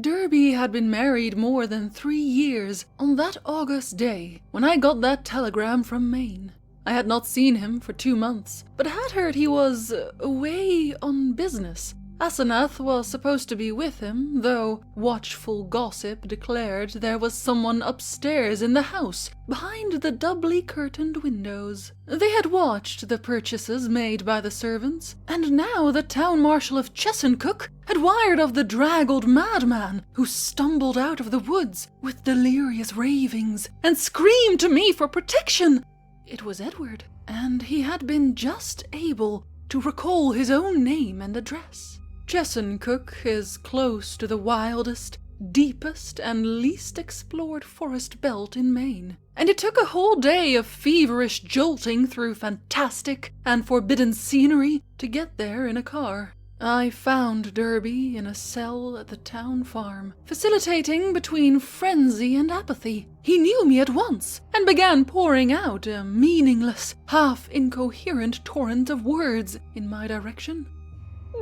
Derby had been married more than 3 years on that August day when I got that telegram from Maine. I had not seen him for 2 months, but had heard he was away on business. Asenath was supposed to be with him, though watchful gossip declared there was someone upstairs in the house, behind the doubly curtained windows. They had watched the purchases made by the servants, and now the town marshal of Chesuncook had wired of the draggled madman who stumbled out of the woods with delirious ravings and screamed to me for protection. It was Edward, and he had been just able to recall his own name and address. Chesuncook is close to the wildest, deepest, and least explored forest belt in Maine, and it took a whole day of feverish jolting through fantastic and forbidden scenery to get there in a car. I found Derby in a cell at the town farm, facilitating between frenzy and apathy. He knew me at once, and began pouring out a meaningless, half-incoherent torrent of words in my direction.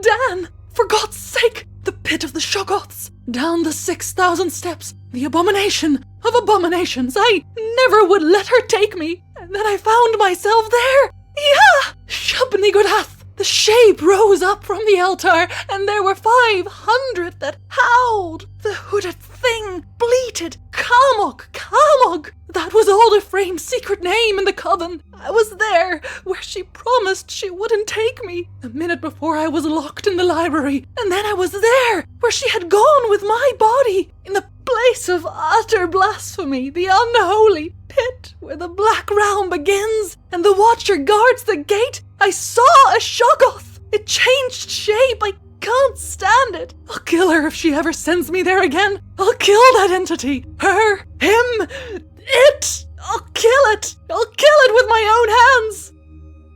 "Dan! For God's sake! The pit of the Shoggoths! Down the 6,000 steps! The abomination of abominations! I never would let her take me! And then I found myself there! Yeah! Shub-Nigodath! The shape rose up from the altar, and there were 500 that howled. The hooded thing bleated, Kamok, Kamok! That was old Ephraim's secret name in the coven. I was there, where she promised she wouldn't take me, a minute before I was locked in the library. And then I was there, where she had gone with my body, in the place of utter blasphemy, the unholy pit where the black realm begins, and the watcher guards the gate. I saw a Shoggoth! It changed shape! I can't stand it! I'll kill her if she ever sends me there again! I'll kill that entity! Her! Him! It! I'll kill it! I'll kill it with my own hands!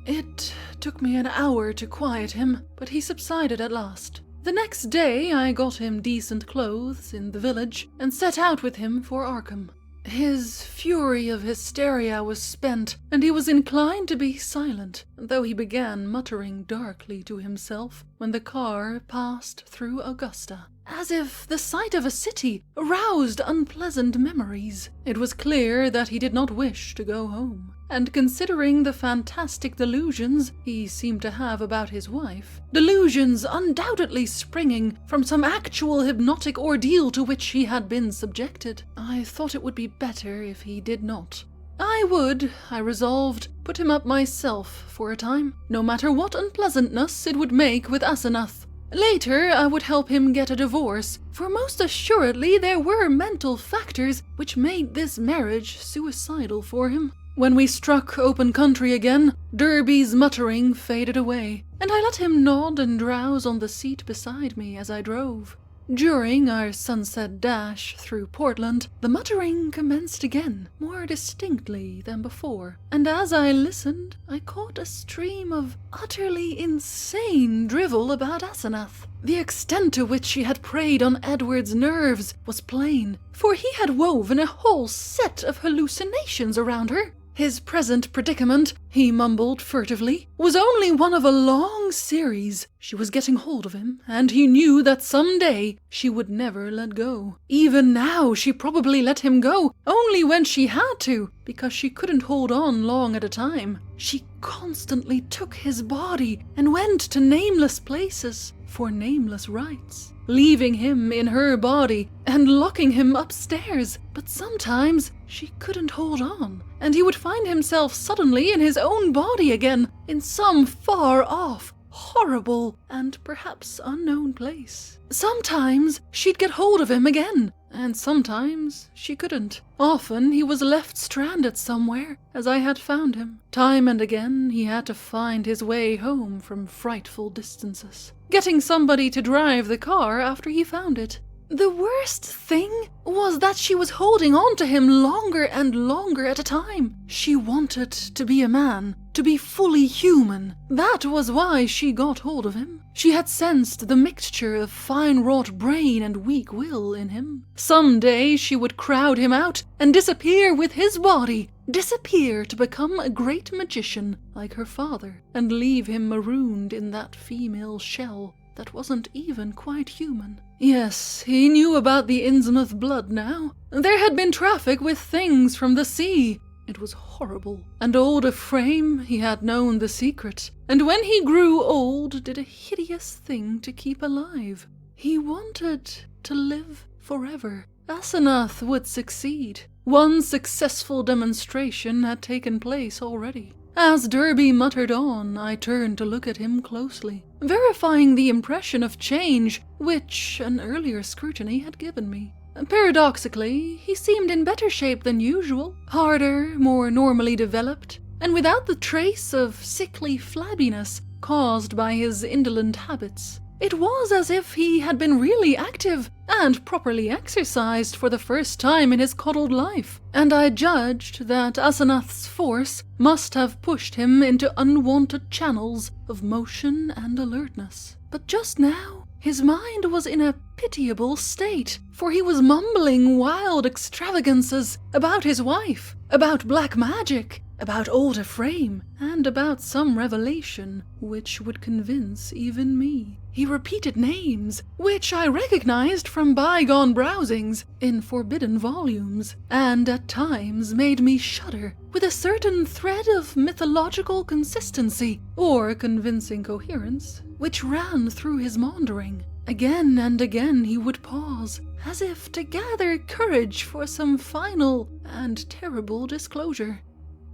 It took me an hour to quiet him, but he subsided at last. The next day I got him decent clothes in the village and set out with him for Arkham. His fury of hysteria was spent, and he was inclined to be silent, though he began muttering darkly to himself when the car passed through Augusta, as if the sight of a city aroused unpleasant memories. It was clear that he did not wish to go home, and considering the fantastic delusions he seemed to have about his wife, delusions undoubtedly springing from some actual hypnotic ordeal to which he had been subjected, I thought it would be better if he did not. I resolved, put him up myself for a time, no matter what unpleasantness it would make with Asenath. Later, I would help him get a divorce, for most assuredly there were mental factors which made this marriage suicidal for him. When we struck open country again, Derby's muttering faded away, and I let him nod and drowse on the seat beside me as I drove. During our sunset dash through Portland, the muttering commenced again, more distinctly than before, and as I listened, I caught a stream of utterly insane drivel about Asenath. The extent to which she had preyed on Edward's nerves was plain, for he had woven a whole set of hallucinations around her. His present predicament, he mumbled furtively, was only one of a long series. She was getting hold of him, and he knew that some day she would never let go. Even now she probably let him go, only when she had to, because she couldn't hold on long at a time. She constantly took his body and went to nameless places for nameless rites, leaving him in her body and locking him upstairs. But sometimes she couldn't hold on, and he would find himself suddenly in his own body again, in some far-off, horrible, and perhaps unknown place. Sometimes she'd get hold of him again, and sometimes she couldn't. Often he was left stranded somewhere, as I had found him. Time and again he had to find his way home from frightful distances, getting somebody to drive the car after he found it. The worst thing was that she was holding on to him longer and longer at a time. She wanted to be a man, to be fully human. That was why she got hold of him. She had sensed the mixture of fine-wrought brain and weak will in him. Some day she would crowd him out and disappear with his body, disappear to become a great magician like her father, and leave him marooned in that female shell that wasn't even quite human. Yes, he knew about the Innsmouth blood now. There had been traffic with things from the sea. It was horrible. And old Ephraim, he had known the secret. And when he grew old, did a hideous thing to keep alive. He wanted to live forever. Asenath would succeed. One successful demonstration had taken place already. As Derby muttered on, I turned to look at him closely, verifying the impression of change which an earlier scrutiny had given me. Paradoxically, he seemed in better shape than usual, harder, more normally developed, and without the trace of sickly flabbiness caused by his indolent habits. It was as if he had been really active and properly exercised for the first time in his coddled life, and I judged that Asenath's force must have pushed him into unwanted channels of motion and alertness. But just now, his mind was in a pitiable state, for he was mumbling wild extravagances about his wife, about black magic, about old Ephraim, and about some revelation which would convince even me. He repeated names, which I recognized from bygone browsings in forbidden volumes, and at times made me shudder with a certain thread of mythological consistency or convincing coherence, which ran through his maundering. Again and again he would pause, as if to gather courage for some final and terrible disclosure.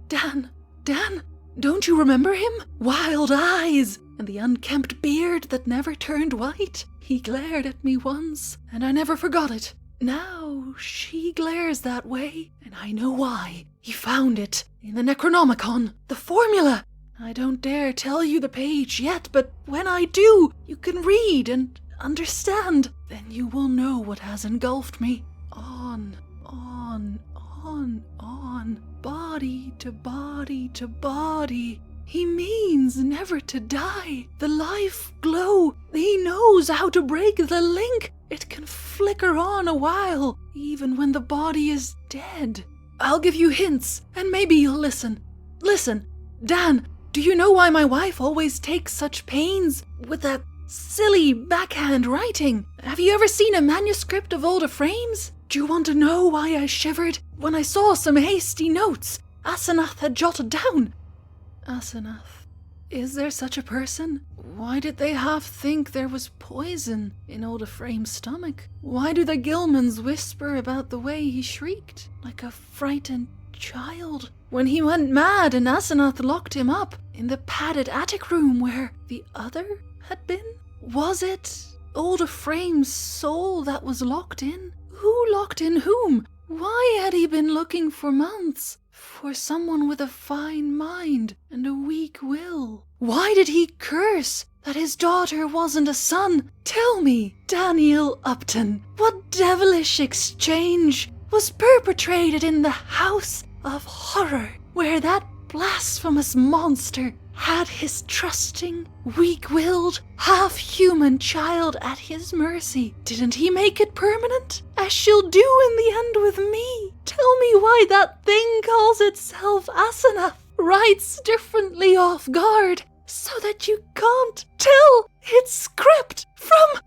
Dan, don't you remember him? Wild eyes, and the unkempt beard that never turned white. He glared at me once, and I never forgot it. Now she glares that way, and I know why. He found it in the Necronomicon, the formula. I don't dare tell you the page yet, but when I do, you can read and understand. Then you will know what has engulfed me. On, body to body to body. He means never to die. The life glow. He knows how to break the link. It can flicker on a while, even when the body is dead. I'll give you hints, and maybe you'll listen. Listen, Dan, do you know why my wife always takes such pains with that silly backhand writing? Have you ever seen a manuscript of old Ephraim's? Do you want to know why I shivered when I saw some hasty notes Asenath had jotted down? Asenath. Is there such a person? Why did they half think there was poison in old Ephraim's stomach? Why do the Gilmans whisper about the way he shrieked like a frightened child when he went mad and Asenath locked him up in the padded attic room where the other had been? Was it old Ephraim's soul that was locked in? Who locked in whom? Why had he been looking for months for someone with a fine mind and a weak will? Why did he curse that his daughter wasn't a son? Tell me, Daniel Upton, what devilish exchange was perpetrated in the house of horror where that blasphemous monster had his trusting, weak-willed, half-human child at his mercy? Didn't he make it permanent, as she'll do in the end with me? Tell me why that thing calls itself Asenath, writes differently off guard, so that you can't tell its script from...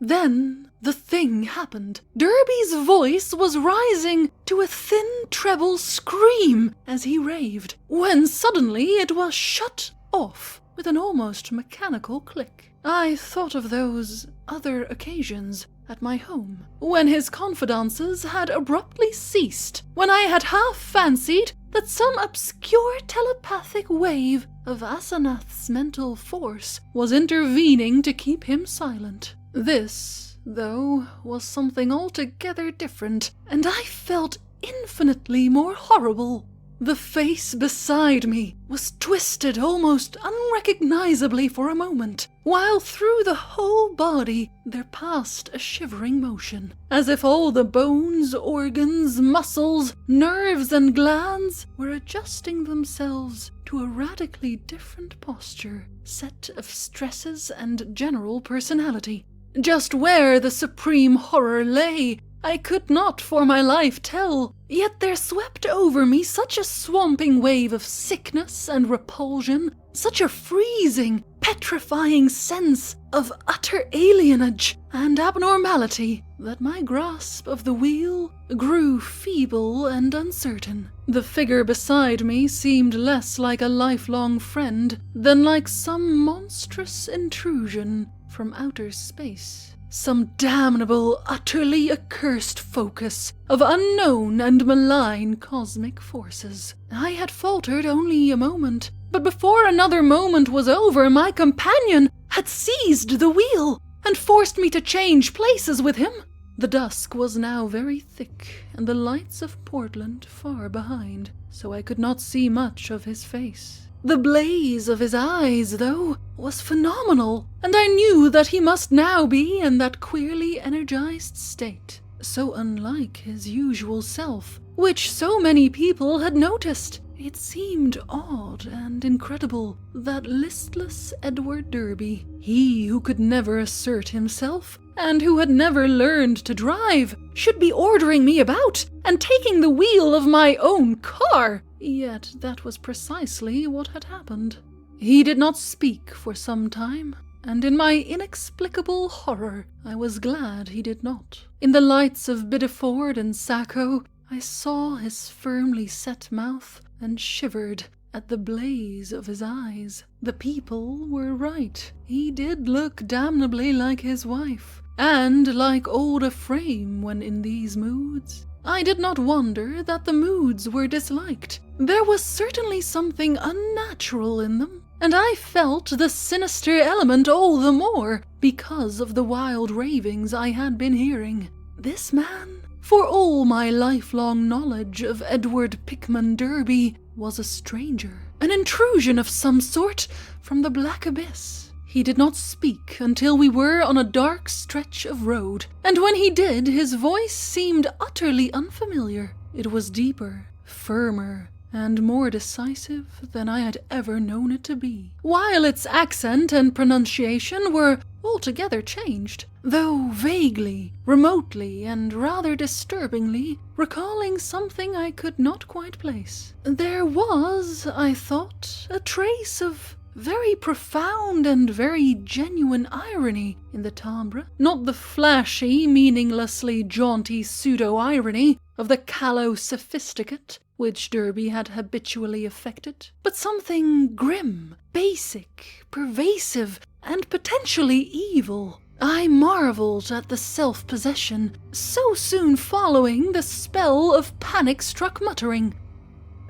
Then the thing happened. Derby's voice was rising to a thin treble scream as he raved, when suddenly it was shut off with an almost mechanical click. I thought of those other occasions at my home, when his confidences had abruptly ceased, when I had half fancied that some obscure telepathic wave of Asenath's mental force was intervening to keep him silent. This, though, was something altogether different, and I felt infinitely more horrible. The face beside me was twisted almost unrecognizably for a moment, while through the whole body there passed a shivering motion, as if all the bones, organs, muscles, nerves, and glands were adjusting themselves to a radically different posture, set of stresses and general personality. Just where the supreme horror lay, I could not for my life tell, yet there swept over me such a swamping wave of sickness and repulsion, such a freezing, petrifying sense of utter alienage and abnormality that my grasp of the wheel grew feeble and uncertain. The figure beside me seemed less like a lifelong friend than like some monstrous intrusion from outer space. Some damnable, utterly accursed focus of unknown and malign cosmic forces. I had faltered only a moment, but before another moment was over, my companion had seized the wheel and forced me to change places with him. The dusk was now very thick, and the lights of Portland far behind, so I could not see much of his face. The blaze of his eyes, though, was phenomenal, and I knew that he must now be in that queerly energized state, so unlike his usual self, which so many people had noticed. It seemed odd and incredible that listless Edward Derby, he who could never assert himself and who had never learned to drive, should be ordering me about and taking the wheel of my own car. Yet that was precisely what had happened. He did not speak for some time, and in my inexplicable horror, I was glad he did not. In the lights of Biddeford and Sacco, I saw his firmly set mouth and shivered at the blaze of his eyes. The people were right. He did look damnably like his wife, and like old Ephraim when in these moods. I did not wonder that the moods were disliked. There was certainly something unnatural in them, and I felt the sinister element all the more because of the wild ravings I had been hearing. This man, for all my lifelong knowledge of Edward Pickman Derby, was a stranger, an intrusion of some sort from the black abyss. He did not speak until we were on a dark stretch of road, and when he did, his voice seemed utterly unfamiliar. It was deeper, firmer, and more decisive than I had ever known it to be, while its accent and pronunciation were altogether changed, though vaguely, remotely, and rather disturbingly recalling something I could not quite place. There was, I thought, a trace of very profound and very genuine irony in the timbre, not the flashy, meaninglessly jaunty pseudo-irony of the callow sophisticate which Derby had habitually affected, but something grim, basic, pervasive, and potentially evil. I marveled at the self-possession so soon following the spell of panic-struck muttering.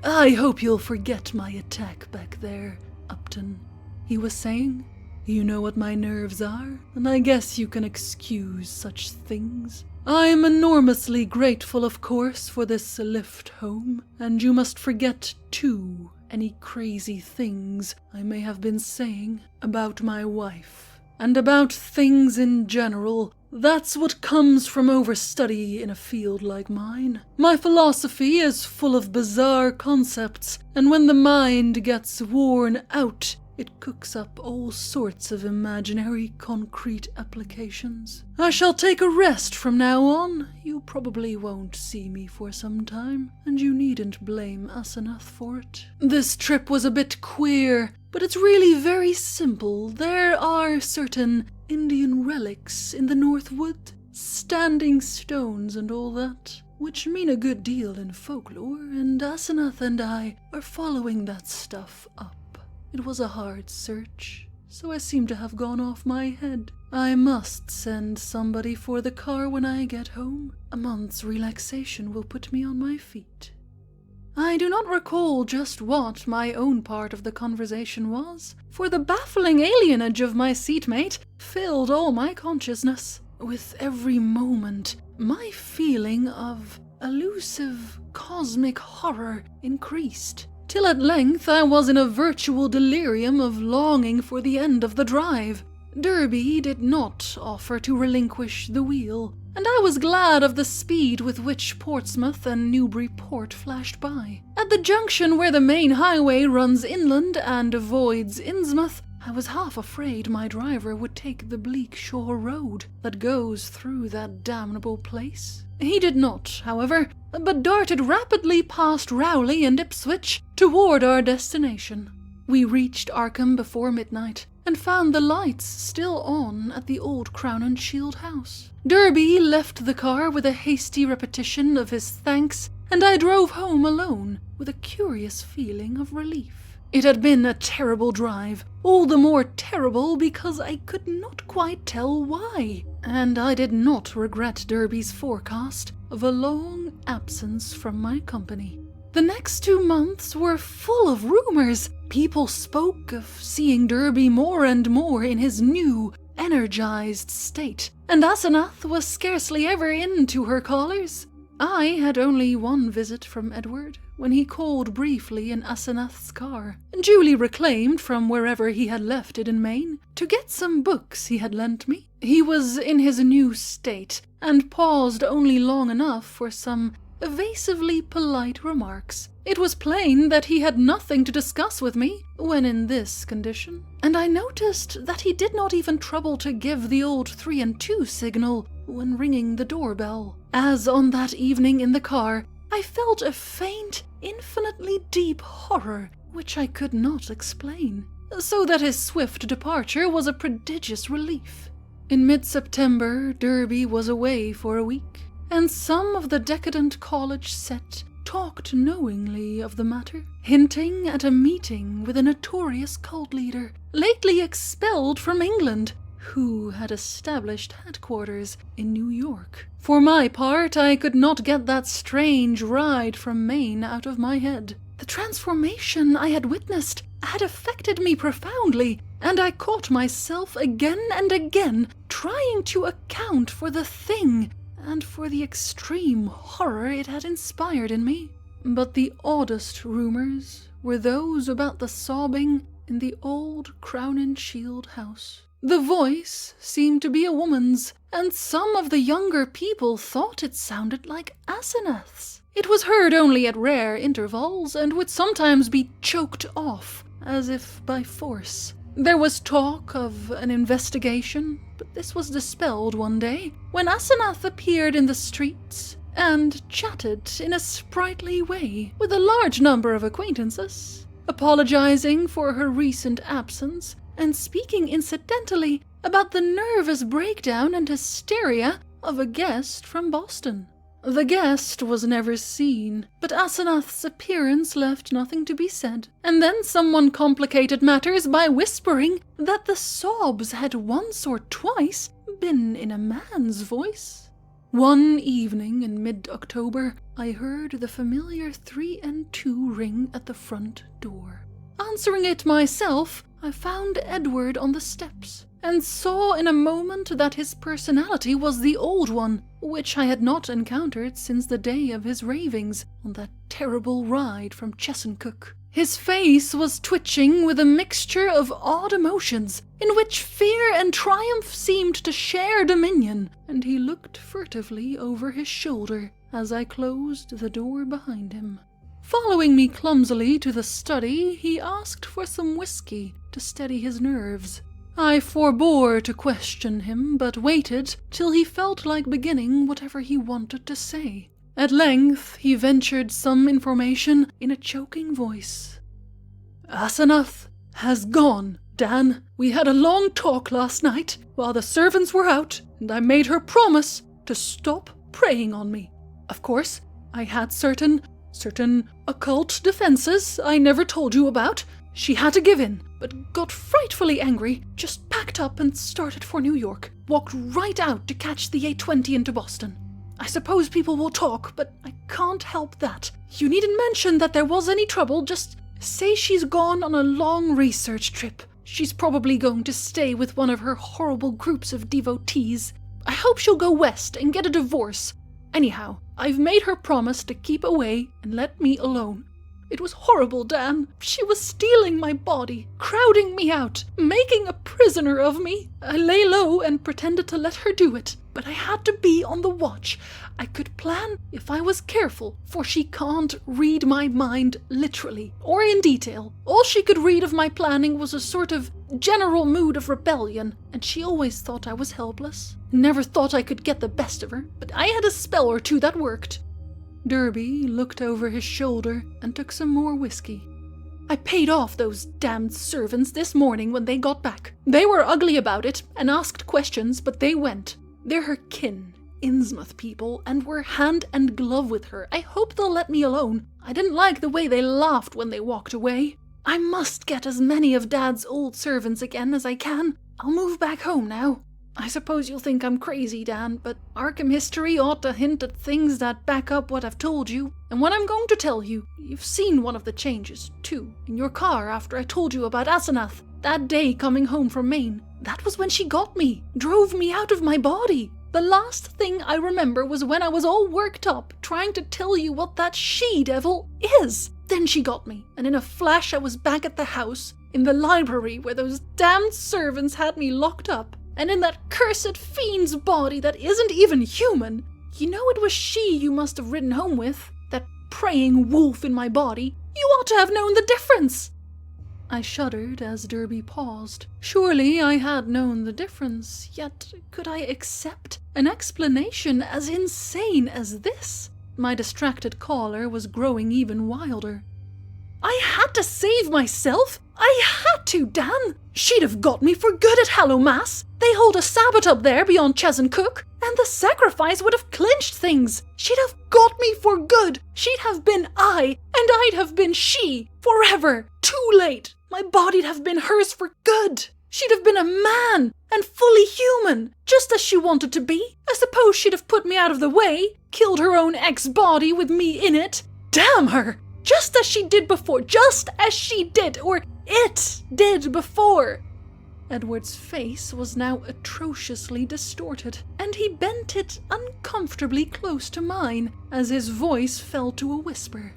"I hope you'll forget my attack back there, Upton," he was saying. "You know what my nerves are, and I guess you can excuse such things. I'm enormously grateful, of course, for this lift home, and you must forget, too, any crazy things I may have been saying about my wife, and about things in general. That's what comes from overstudy in a field like mine. My philosophy is full of bizarre concepts, and when the mind gets worn out, it cooks up all sorts of imaginary concrete applications. I shall take a rest from now on. You probably won't see me for some time, and you needn't blame Asenath for it. This trip was a bit queer, but it's really very simple. There are certain Indian relics in the North Wood, standing stones and all that, which mean a good deal in folklore, and Asenath and I are following that stuff up. It was a hard search, so I seem to have gone off my head. I must send somebody for the car when I get home. A month's relaxation will put me on my feet." I do not recall just what my own part of the conversation was, for the baffling alienage of my seatmate filled all my consciousness. With every moment, my feeling of elusive cosmic horror increased, till at length I was in a virtual delirium of longing for the end of the drive. Derby did not offer to relinquish the wheel, and I was glad of the speed with which Portsmouth and Newburyport flashed by. At the junction where the main highway runs inland and avoids Innsmouth, I was half afraid my driver would take the bleak shore road that goes through that damnable place. He did not, however, but darted rapidly past Rowley and Ipswich toward our destination. We reached Arkham before midnight, and found the lights still on at the old Crown and Shield house. Derby left the car with a hasty repetition of his thanks, and I drove home alone with a curious feeling of relief. It had been a terrible drive, all the more terrible because I could not quite tell why, and I did not regret Derby's forecast of a long absence from my company. The next 2 months were full of rumors. People spoke of seeing Derby more and more in his new, energized state, and Asenath was scarcely ever into her callers. I had only one visit from Edward, when he called briefly in Asenath's car, duly reclaimed from wherever he had left it in Maine, to get some books he had lent me. He was in his new state, and paused only long enough for some evasively polite remarks. It was plain that he had nothing to discuss with me when in this condition, and I noticed that he did not even trouble to give the old 3 and 2 signal when ringing the doorbell. As on that evening in the car, I felt a faint, infinitely deep horror which I could not explain, so that his swift departure was a prodigious relief. In mid-September, Derby was away for a week, and some of the decadent college set talked knowingly of the matter, hinting at a meeting with a notorious cult leader, lately expelled from England, who had established headquarters in New York. For my part, I could not get that strange ride from Maine out of my head. The transformation I had witnessed had affected me profoundly, and I caught myself again and again trying to account for the thing and for the extreme horror it had inspired in me. But the oddest rumors were those about the sobbing in the old Crown and Shield house. The voice seemed to be a woman's, and some of the younger people thought it sounded like Asenath's. It was heard only at rare intervals, and would sometimes be choked off, as if by force. There was talk of an investigation, but this was dispelled one day, when Asenath appeared in the streets and chatted in a sprightly way with a large number of acquaintances, apologizing for her recent absence and speaking incidentally about the nervous breakdown and hysteria of a guest from Boston. The guest was never seen, but Asenath's appearance left nothing to be said, and then someone complicated matters by whispering that the sobs had once or twice been in a man's voice. One evening in mid-October, I heard the familiar 3 and 2 ring at the front door. Answering it myself, I found Edward on the steps, and saw in a moment that his personality was the old one, which I had not encountered since the day of his ravings on that terrible ride from Chesuncook. His face was twitching with a mixture of odd emotions, in which fear and triumph seemed to share dominion, and he looked furtively over his shoulder as I closed the door behind him. Following me clumsily to the study, he asked for some whiskey to steady his nerves. I forbore to question him, but waited till he felt like beginning whatever he wanted to say. At length he ventured some information in a choking voice. "Asenath has gone, Dan. We had a long talk last night while the servants were out, and I made her promise to stop preying on me. Of course, I had certain occult defenses I never told you about. She had to give in, but got frightfully angry, just packed up and started for New York. Walked right out to catch the 8:20 into Boston. I suppose people will talk, but I can't help that. You needn't mention that there was any trouble, just say she's gone on a long research trip. She's probably going to stay with one of her horrible groups of devotees. I hope she'll go west and get a divorce. Anyhow, I've made her promise to keep away and let me alone. It was horrible, Dan. She was stealing my body, crowding me out, making a prisoner of me. I lay low and pretended to let her do it, but I had to be on the watch. I could plan if I was careful, for she can't read my mind literally, or in detail. All she could read of my planning was a sort of general mood of rebellion, and she always thought I was helpless. Never thought I could get the best of her, but I had a spell or two that worked." Derby looked over his shoulder and took some more whiskey. I paid off those damned servants this morning when they got back. They were ugly about it and asked questions, but they went. They're her kin, Innsmouth people, and were hand and glove with her. I hope they'll let me alone. I didn't like the way they laughed when they walked away. I must get as many of Dad's old servants again as I can. I'll move back home now. I suppose you'll think I'm crazy, Dan, but Arkham history ought to hint at things that back up what I've told you. And what I'm going to tell you, you've seen one of the changes, too, in your car after I told you about Asenath. That day coming home from Maine, that was when she got me, drove me out of my body. The last thing I remember was when I was all worked up, trying to tell you what that she-devil is. Then she got me, and in a flash I was back at the house, in the library where those damned servants had me locked up. And in that cursed fiend's body that isn't even human. You know it was she you must have ridden home with. That preying wolf in my body. You ought to have known the difference. I shuddered as Derby paused. Surely I had known the difference, yet could I accept an explanation as insane as this? My distracted caller was growing even wilder. I had to save myself! I had to, Dan! She'd have got me for good at Hallowmass! They hold a Sabbath up there beyond Ches and Cook, and the sacrifice would have clinched things! She'd have got me for good! She'd have been I, and I'd have been she! Forever! Too late! My body'd have been hers for good! She'd have been a man, and fully human, just as she wanted to be. I suppose she'd have put me out of the way, killed her own ex-body with me in it. Damn her! Just as she did before, just as she did, or it did before. Edward's face was now atrociously distorted, and he bent it uncomfortably close to mine as his voice fell to a whisper.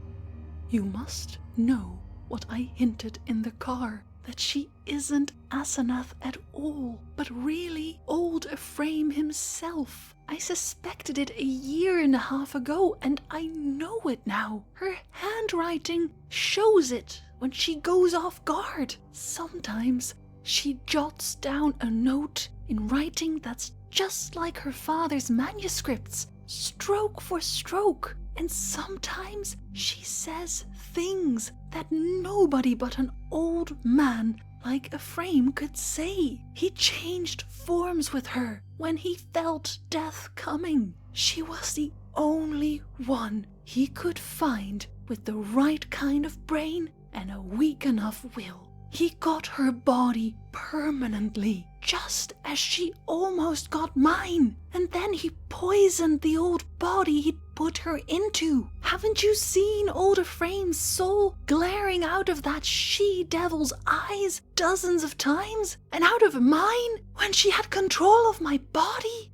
You must know what I hinted in the car, that she isn't Asenath at all, but really old Ephraim himself. I suspected it 1.5 years ago, and I know it now. Her handwriting shows it when she goes off guard. Sometimes she jots down a note in writing that's just like her father's manuscripts, stroke for stroke. And sometimes she says things that nobody but an old man like Ephraim could say. He changed forms with her when he felt death coming. She was the only one he could find with the right kind of brain and a weak enough will. He got her body permanently, just as she almost got mine. And then he poisoned the old body he'd put her into. Haven't you seen old Ephraim's soul glaring out of that she-devil's eyes dozens of times? And out of mine when she had control of my body?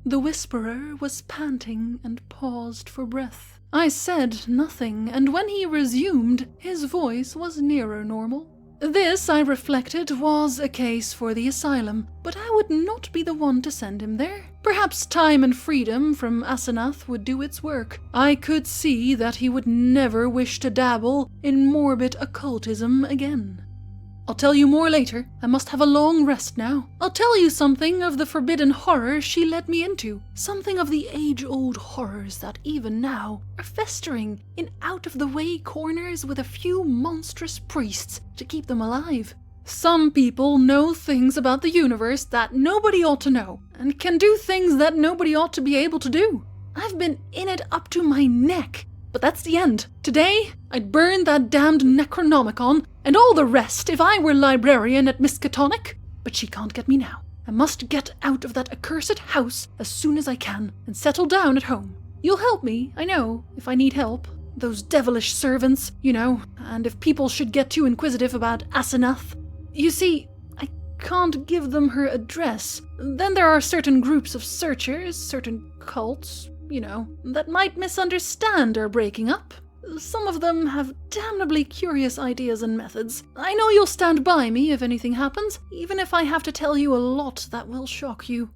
The whisperer was panting and paused for breath. I said nothing, and when he resumed, his voice was nearer normal. This, I reflected, was a case for the asylum, but I would not be the one to send him there. Perhaps time and freedom from Asenath would do its work. I could see that he would never wish to dabble in morbid occultism again. I'll tell you more later. I must have a long rest now. I'll tell you something of the forbidden horror she led me into. Something of the age-old horrors that even now are festering in out-of-the-way corners with a few monstrous priests to keep them alive. Some people know things about the universe that nobody ought to know, and can do things that nobody ought to be able to do. I've been in it up to my neck. But that's the end. Today, I'd burn that damned Necronomicon and all the rest if I were librarian at Miskatonic. But she can't get me now. I must get out of that accursed house as soon as I can and settle down at home. You'll help me, I know, if I need help. Those devilish servants, you know, and if people should get too inquisitive about Asenath. You see, I can't give them her address. Then there are certain groups of searchers, certain cults, you know, that might misunderstand our breaking up. Some of them have damnably curious ideas and methods. I know you'll stand by me if anything happens, even if I have to tell you a lot that will shock you.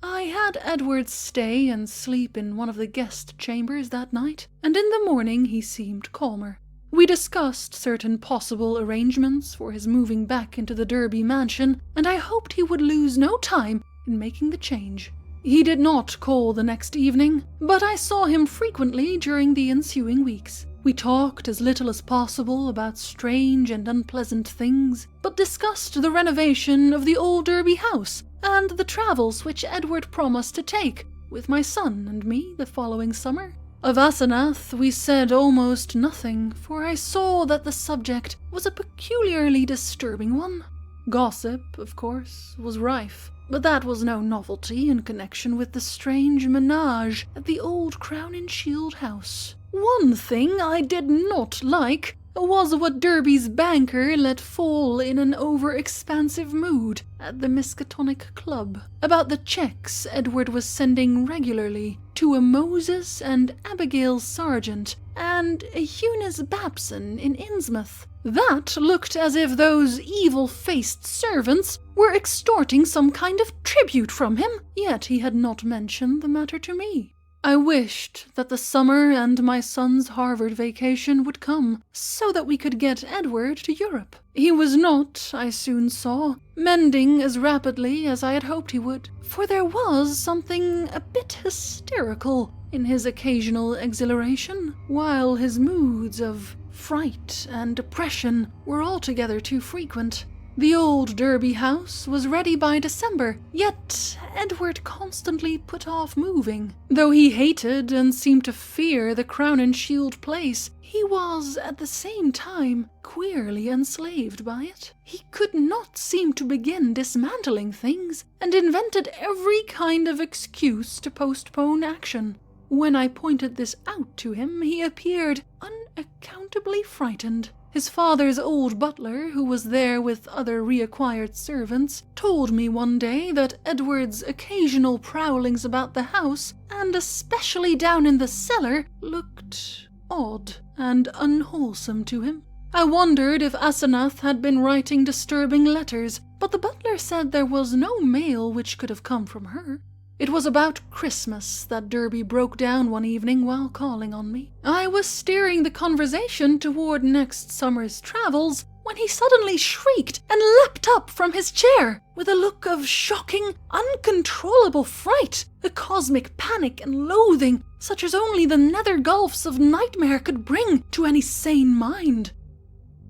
I had Edward stay and sleep in one of the guest chambers that night, and in the morning he seemed calmer. We discussed certain possible arrangements for his moving back into the Derby mansion, and I hoped he would lose no time in making the change. He did not call the next evening, but I saw him frequently during the ensuing weeks. We talked as little as possible about strange and unpleasant things, but discussed the renovation of the old Derby house and the travels which Edward promised to take with my son and me the following summer. Of Asenath we said almost nothing, for I saw that the subject was a peculiarly disturbing one. Gossip, of course, was rife, but that was no novelty in connection with the strange menage at the old Crown and Shield house. One thing I did not like was what Derby's banker let fall in an over-expansive mood at the Miskatonic Club about the checks Edward was sending regularly to a Moses and Abigail Sargent and a Eunice Babson in Innsmouth. That looked as if those evil-faced servants were extorting some kind of tribute from him, yet he had not mentioned the matter to me. I wished that the summer and my son's Harvard vacation would come, so that we could get Edward to Europe. He was not, I soon saw, mending as rapidly as I had hoped he would, for there was something a bit hysterical in his occasional exhilaration, while his moods of fright and depression were altogether too frequent. The old Derby house was ready by December, yet Edward constantly put off moving. Though he hated and seemed to fear the Crown and Shield place, he was at the same time queerly enslaved by it. He could not seem to begin dismantling things, and invented every kind of excuse to postpone action. When I pointed this out to him, he appeared unaccountably frightened. His father's old butler, who was there with other reacquired servants, told me one day that Edward's occasional prowlings about the house, and especially down in the cellar, looked odd and unwholesome to him. I wondered if Asenath had been writing disturbing letters, but the butler said there was no mail which could have come from her. It was about Christmas that Derby broke down one evening while calling on me. I was steering the conversation toward next summer's travels when he suddenly shrieked and leapt up from his chair with a look of shocking, uncontrollable fright, a cosmic panic and loathing such as only the nether gulfs of nightmare could bring to any sane mind.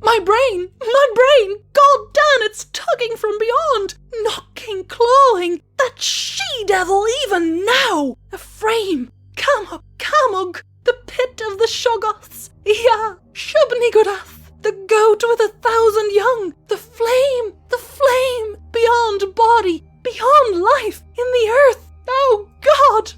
My brain! God damn, it's tugging from beyond! Knocking, clawing! That she-devil even now! A frame! Camog! The pit of the Shoggoths! Ia! Shubnigodath! The goat with 1,000 young! The flame! Beyond body! Beyond life! In the earth! Oh, God!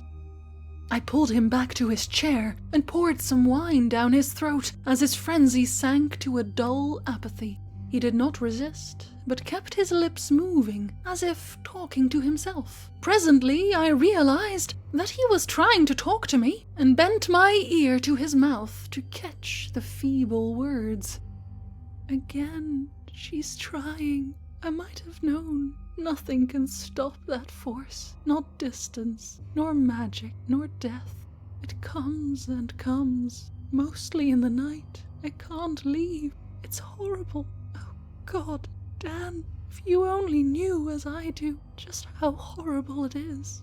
I pulled him back to his chair and poured some wine down his throat as his frenzy sank to a dull apathy. He did not resist, but kept his lips moving, as if talking to himself. Presently I realized that he was trying to talk to me, and bent my ear to his mouth to catch the feeble words. Again, she's trying. I might have known. Nothing can stop that force, not distance, nor magic, nor death. It comes and comes, mostly in the night. I can't leave. It's horrible. Oh, God, Dan, if you only knew as I do just how horrible it is.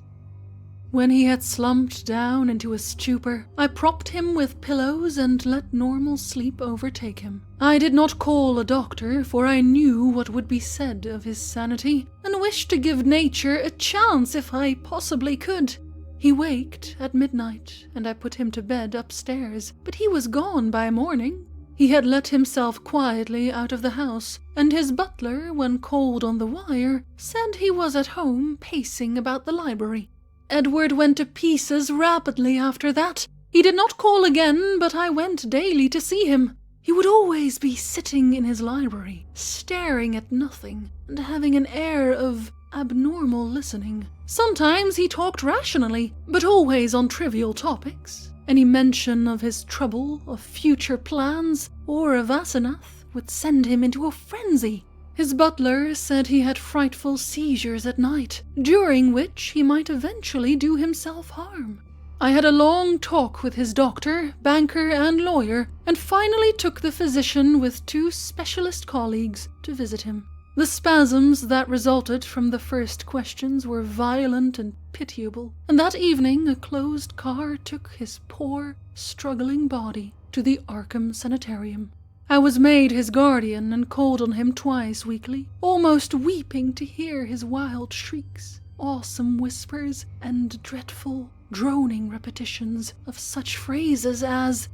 When he had slumped down into a stupor, I propped him with pillows and let normal sleep overtake him. I did not call a doctor, for I knew what would be said of his sanity, and wished to give nature a chance if I possibly could. He waked at midnight, and I put him to bed upstairs, but he was gone by morning. He had let himself quietly out of the house, and his butler, when called on the wire, said he was at home pacing about the library. Edward went to pieces rapidly after that. He did not call again, but I went daily to see him. He would always be sitting in his library, staring at nothing, and having an air of abnormal listening. Sometimes he talked rationally, but always on trivial topics. Any mention of his trouble, of future plans, or of Asenath would send him into a frenzy. His butler said he had frightful seizures at night, during which he might eventually do himself harm. I had a long talk with his doctor, banker, and lawyer, and finally took the physician with 2 specialist colleagues to visit him. The spasms that resulted from the first questions were violent and pitiable, and that evening a closed car took his poor, struggling body. to the Arkham Sanitarium. I was made his guardian and called on him twice weekly, almost weeping to hear his wild shrieks, awesome whispers, and dreadful, droning repetitions of such phrases as,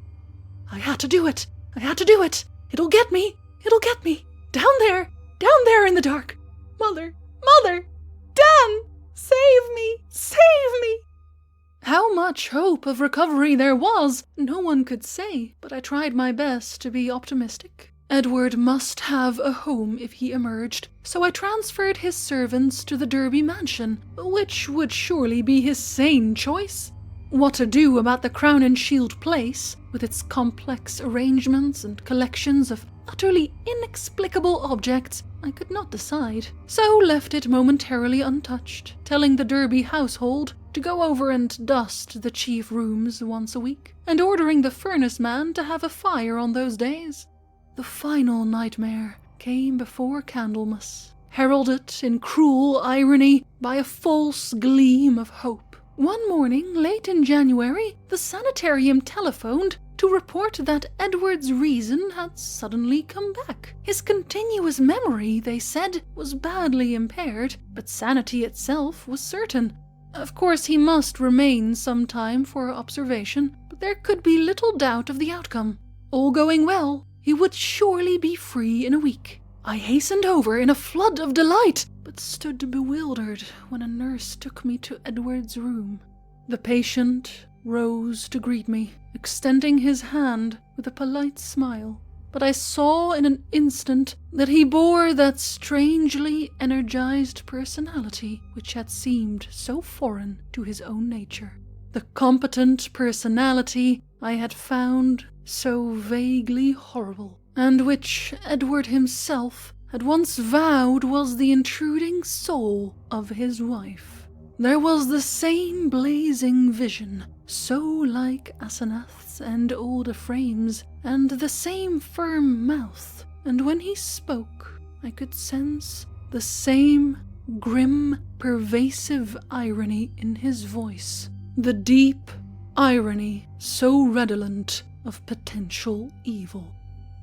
"I had to do it! I had to do it! It'll get me! It'll get me! Down there in the dark! Mother! Mother! Dan! Save me! Save me!" How much hope of recovery there was, no one could say, but I tried my best to be optimistic. Edward must have a home if he emerged, so I transferred his servants to the Derby mansion, which would surely be his sane choice. What to do about the Crown and Shield place, with its complex arrangements and collections of utterly inexplicable objects, I could not decide, so left it momentarily untouched, telling the Derby household to go over and dust the chief rooms once a week, and ordering the furnace man to have a fire on those days. The final nightmare came before Candlemas, heralded in cruel irony by a false gleam of hope. One morning, late in January, the sanitarium telephoned to report that Edward's reason had suddenly come back. His continuous memory, they said, was badly impaired, but sanity itself was certain. Of course, he must remain some time for observation, but there could be little doubt of the outcome. All going well, he would surely be free in a week. I hastened over in a flood of delight, but stood bewildered when a nurse took me to Edward's room. The patient rose to greet me, extending his hand with a polite smile. But I saw in an instant that he bore that strangely energized personality which had seemed so foreign to his own nature. The competent personality I had found so vaguely horrible, and which Edward himself had once vowed was the intruding soul of his wife. There was the same blazing vision, so like Asenath's and old Ephraim's, and the same firm mouth, and when he spoke, I could sense the same grim, pervasive irony in his voice, the deep irony so redolent of potential evil.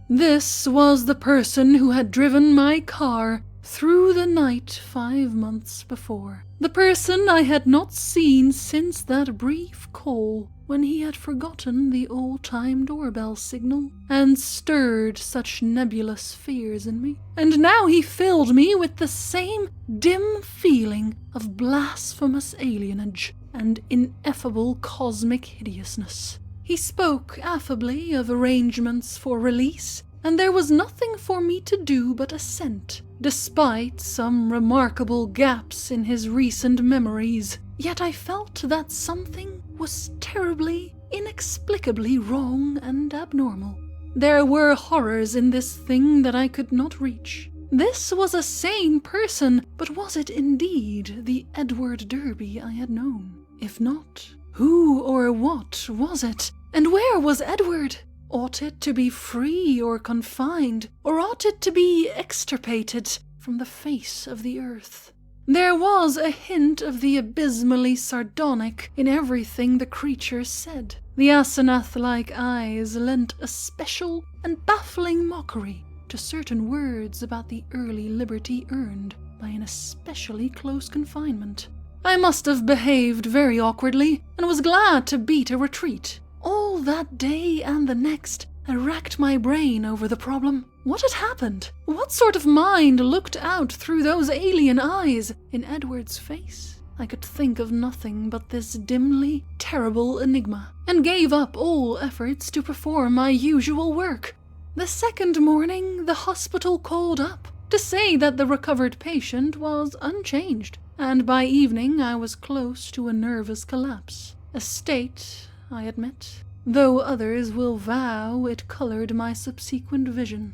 This was the person who had driven my car through the night 5 months before. The person I had not seen since that brief call when he had forgotten the old-time doorbell signal and stirred such nebulous fears in me. And now he filled me with the same dim feeling of blasphemous alienage and ineffable cosmic hideousness. He spoke affably of arrangements for release, and there was nothing for me to do but assent, despite some remarkable gaps in his recent memories. Yet I felt that something was terribly, inexplicably wrong and abnormal. There were horrors in this thing that I could not reach. This was a sane person, but was it indeed the Edward Derby I had known? If not, who or what was it? And where was Edward? Ought it to be free or confined, or ought it to be extirpated from the face of the earth? There was a hint of the abysmally sardonic in everything the creature said. The Asenath-like eyes lent a special and baffling mockery to certain words about the early liberty earned by an especially close confinement. I must have behaved very awkwardly, and was glad to beat a retreat. All that day and the next, I racked my brain over the problem. What had happened? What sort of mind looked out through those alien eyes in Edward's face? I could think of nothing but this dimly terrible enigma, and gave up all efforts to perform my usual work. The second morning, the hospital called up to say that the recovered patient was unchanged, and by evening I was close to a nervous collapse, a state, I admit, though others will vow it colored my subsequent vision.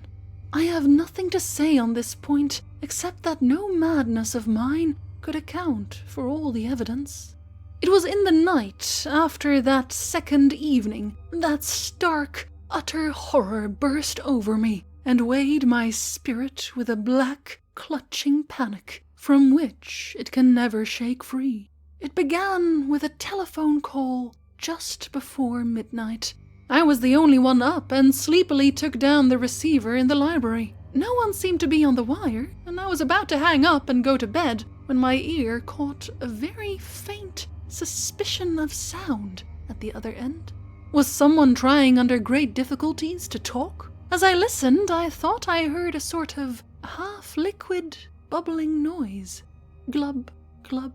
I have nothing to say on this point, except that no madness of mine could account for all the evidence. It was in the night, after that second evening, that stark, utter horror burst over me, and weighed my spirit with a black, clutching panic, from which it can never shake free. It began with a telephone call just before midnight, I was the only one up and sleepily took down the receiver in the library. No one seemed to be on the wire, and I was about to hang up and go to bed when my ear caught a very faint suspicion of sound at the other end. Was someone trying under great difficulties to talk? As I listened, I thought I heard a sort of half-liquid, bubbling noise. Glub, glub,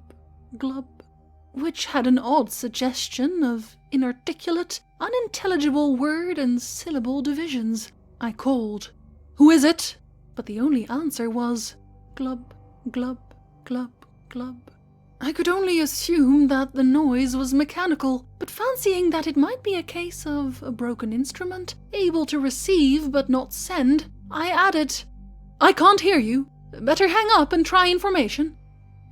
glub, which had an odd suggestion of inarticulate, unintelligible word and syllable divisions. I called, "Who is it?" But the only answer was glub, glub, glub, glub. I could only assume that the noise was mechanical, but fancying that it might be a case of a broken instrument, able to receive but not send, I added, "I can't hear you. Better hang up and try information."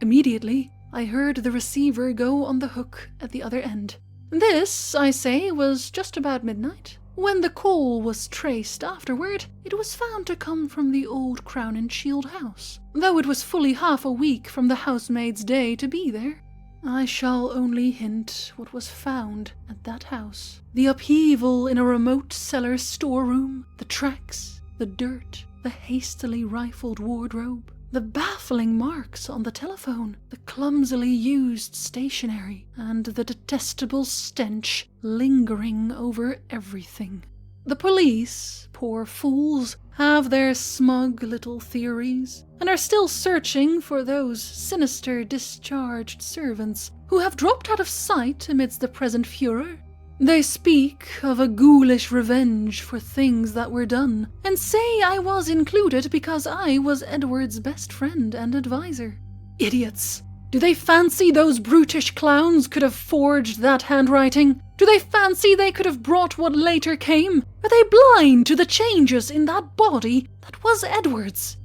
Immediately, I heard the receiver go on the hook at the other end. This, I say, was just about midnight. When the call was traced afterward, it was found to come from the old Crown and Shield house, though it was fully half a week from the housemaid's day to be there. I shall only hint what was found at that house. The upheaval in a remote cellar storeroom, the tracks, the dirt, the hastily rifled wardrobe, the baffling marks on the telephone, the clumsily used stationery, and the detestable stench lingering over everything. The police, poor fools, have their smug little theories, and are still searching for those sinister discharged servants who have dropped out of sight amidst the present furor. They speak of a ghoulish revenge for things that were done, and say I was included because I was Edward's best friend and advisor. Idiots! Do they fancy those brutish clowns could have forged that handwriting? Do they fancy they could have brought what later came? Are they blind to the changes in that body that was Edward's?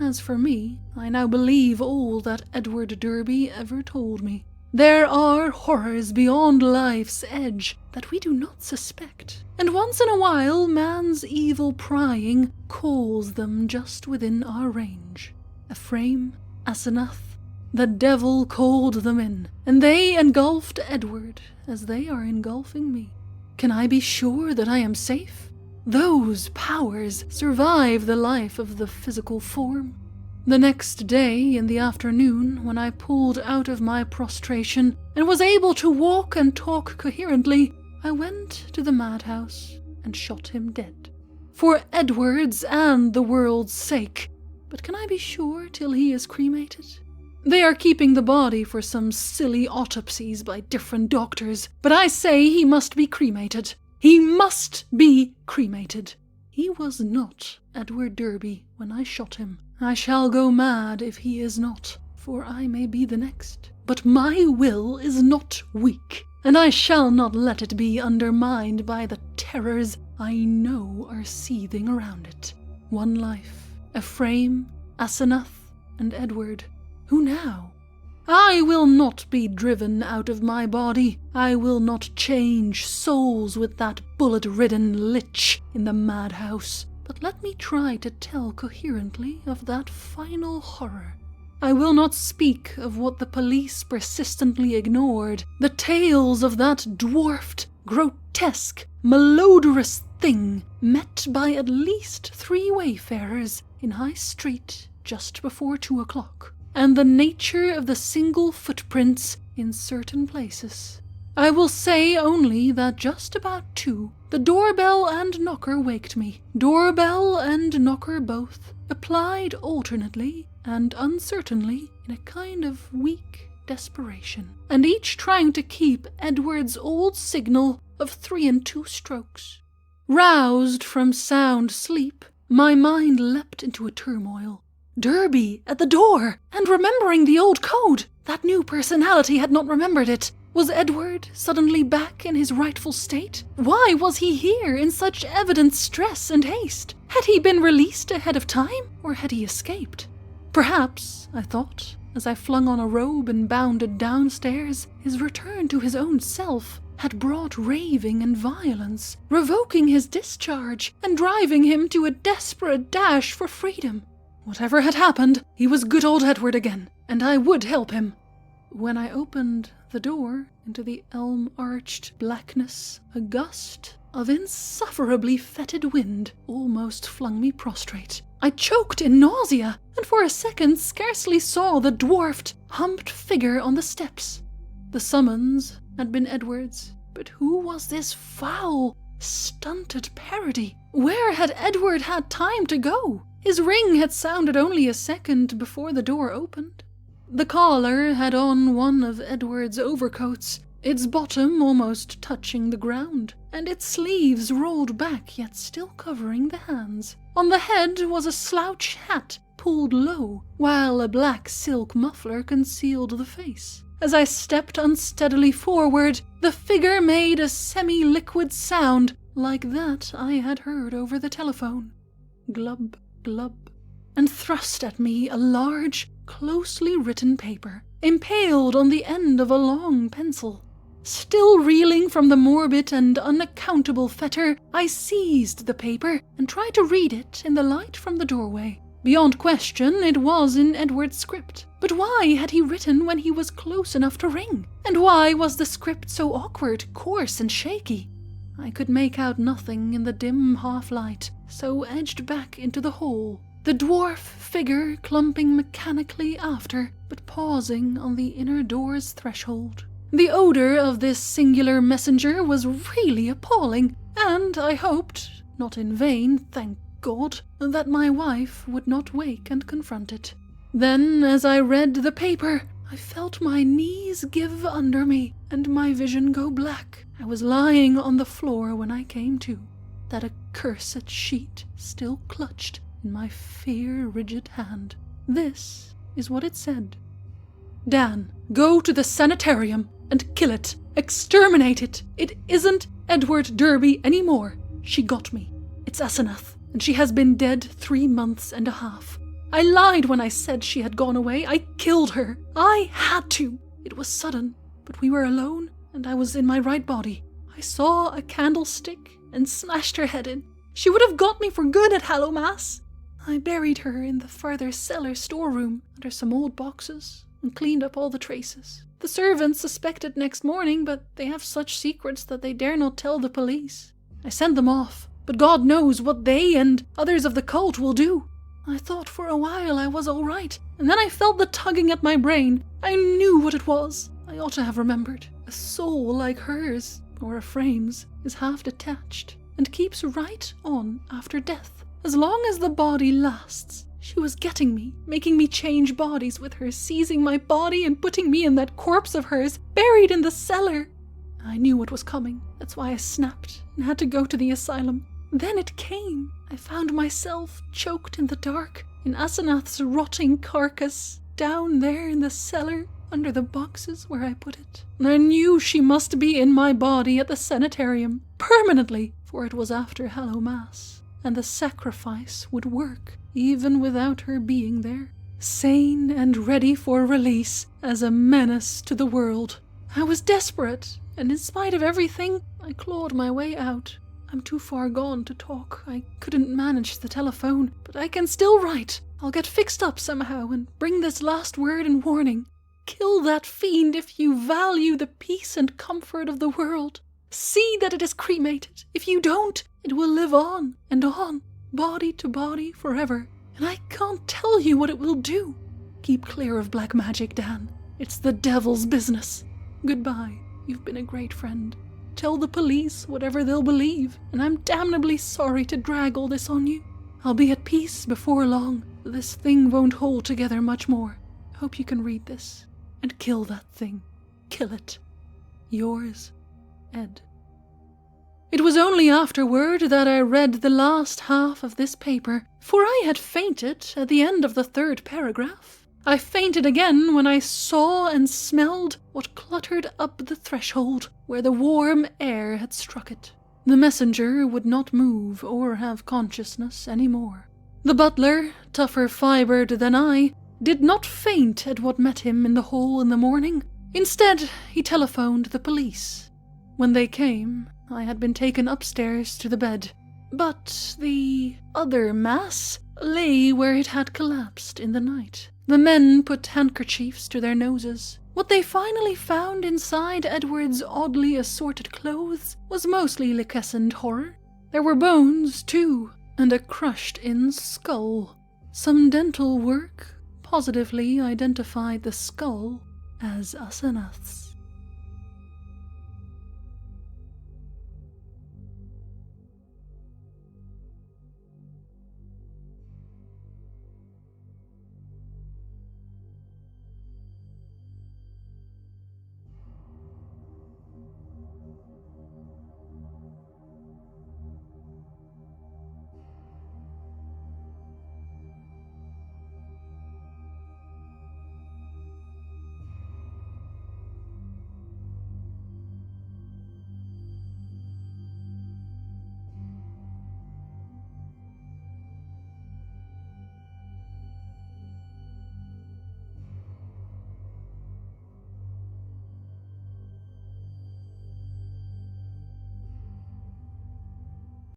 As for me, I now believe all that Edward Derby ever told me. There are horrors beyond life's edge that we do not suspect, and once in a while man's evil prying calls them just within our range. Ephraim, Asenath, the devil called them in, and they engulfed Edward as they are engulfing me. Can I be sure that I am safe? Those powers survive the life of the physical form. The next day, in the afternoon, when I pulled out of my prostration and was able to walk and talk coherently, I went to the madhouse and shot him dead. For Edward's and the world's sake. But can I be sure till he is cremated? They are keeping the body for some silly autopsies by different doctors, but I say he must be cremated. He must be cremated. He was not Edward Derby when I shot him. I shall go mad if he is not, for I may be the next. But my will is not weak, and I shall not let it be undermined by the terrors I know are seething around it. One life, Ephraim, Asenath, and Edward. Who now? I will not be driven out of my body. I will not change souls with that bullet-ridden lich in the madhouse. But let me try to tell coherently of that final horror. I will not speak of what the police persistently ignored, the tales of that dwarfed, grotesque, malodorous thing met by at least 3 wayfarers in High Street just before 2 o'clock, and the nature of the single footprints in certain places. I will say only that just about 2, the doorbell and knocker waked me. Doorbell and knocker both, applied alternately and uncertainly in a kind of weak desperation, and each trying to keep Edward's old signal of 3 and 2 strokes. Roused from sound sleep, my mind leapt into a turmoil. Derby at the door, and remembering the old code. That new personality had not remembered it. Was Edward suddenly back in his rightful state? Why was he here in such evident stress and haste? Had he been released ahead of time, or had he escaped? Perhaps, I thought, as I flung on a robe and bounded downstairs, his return to his own self had brought raving and violence, revoking his discharge and driving him to a desperate dash for freedom. Whatever had happened, he was good old Edward again, and I would help him. When I opened the door into the elm-arched blackness, a gust of insufferably fetid wind almost flung me prostrate. I choked in nausea, and for a second scarcely saw the dwarfed, humped figure on the steps. The summons had been Edward's, but who was this foul, stunted parody? Where had Edward had time to go? His ring had sounded only a second before the door opened. The caller had on one of Edward's overcoats, its bottom almost touching the ground, and its sleeves rolled back yet still covering the hands. On the head was a slouch hat pulled low, while a black silk muffler concealed the face. As I stepped unsteadily forward, the figure made a semi-liquid sound like that I had heard over the telephone. Glub, glub, and thrust at me a large, closely written paper, impaled on the end of a long pencil. Still reeling from the morbid and unaccountable fetter, I seized the paper and tried to read it in the light from the doorway. Beyond question, it was in Edward's script. But why had he written when he was close enough to ring? And why was the script so awkward, coarse, and shaky? I could make out nothing in the dim half-light, so edged back into the hall, the dwarf figure clumping mechanically after, but pausing on the inner door's threshold. The odor of this singular messenger was really appalling, and I hoped, not in vain, thank God, that my wife would not wake and confront it. Then, as I read the paper, I felt my knees give under me and my vision go black. I was lying on the floor when I came to, that accursed sheet still clutched in my fear-rigid hand. This is what it said. Dan, go to the sanitarium and kill it. Exterminate it. It isn't Edward Derby anymore. She got me. It's Asenath, and she has been dead 3 months and a half. I lied when I said she had gone away. I killed her. I had to. It was sudden, but we were alone, and I was in my right body. I saw a candlestick and smashed her head in. She would have got me for good at Hallowmass. I buried her in the farther cellar storeroom under some old boxes and cleaned up all the traces. The servants suspected next morning, but they have such secrets that they dare not tell the police. I sent them off, but God knows what they and others of the cult will do. I thought for a while I was all right, and then I felt the tugging at my brain. I knew what it was. I ought to have remembered. A soul like hers, or a frame's, is half detached, and keeps right on after death. As long as the body lasts, she was getting me, making me change bodies with her, seizing my body and putting me in that corpse of hers, buried in the cellar. I knew what was coming. That's why I snapped and had to go to the asylum. Then it came. I found myself choked in the dark, in Asenath's rotting carcass, down there in the cellar, under the boxes where I put it. And I knew she must be in my body at the sanitarium, permanently, for it was after Hallowmass, and the sacrifice would work, even without her being there, sane and ready for release as a menace to the world. I was desperate, and in spite of everything, I clawed my way out. I'm too far gone to talk. I couldn't manage the telephone, but I can still write. I'll get fixed up somehow and bring this last word and warning. Kill that fiend if you value the peace and comfort of the world. See that it is cremated. If you don't, it will live on, body to body forever. And I can't tell you what it will do. Keep clear of black magic, Dan. It's the devil's business. Goodbye. You've been a great friend. Tell the police whatever they'll believe, and I'm damnably sorry to drag all this on you. I'll be at peace before long. This thing won't hold together much more. I hope you can read this and kill that thing. Kill it. Yours, Ed. It was only afterward that I read the last half of this paper, for I had fainted at the end of the 3rd paragraph. I fainted again when I saw and smelled what cluttered up the threshold where the warm air had struck it. The messenger would not move or have consciousness any more. The butler, tougher fibred than I, did not faint at what met him in the hall in the morning. Instead, he telephoned the police. When they came, I had been taken upstairs to the bed. But the other mass lay where it had collapsed in the night. The men put handkerchiefs to their noses. What they finally found inside Edward's oddly assorted clothes was mostly liquescent horror. There were bones, too, and a crushed-in skull. Some dental work positively identified the skull as Asenath's.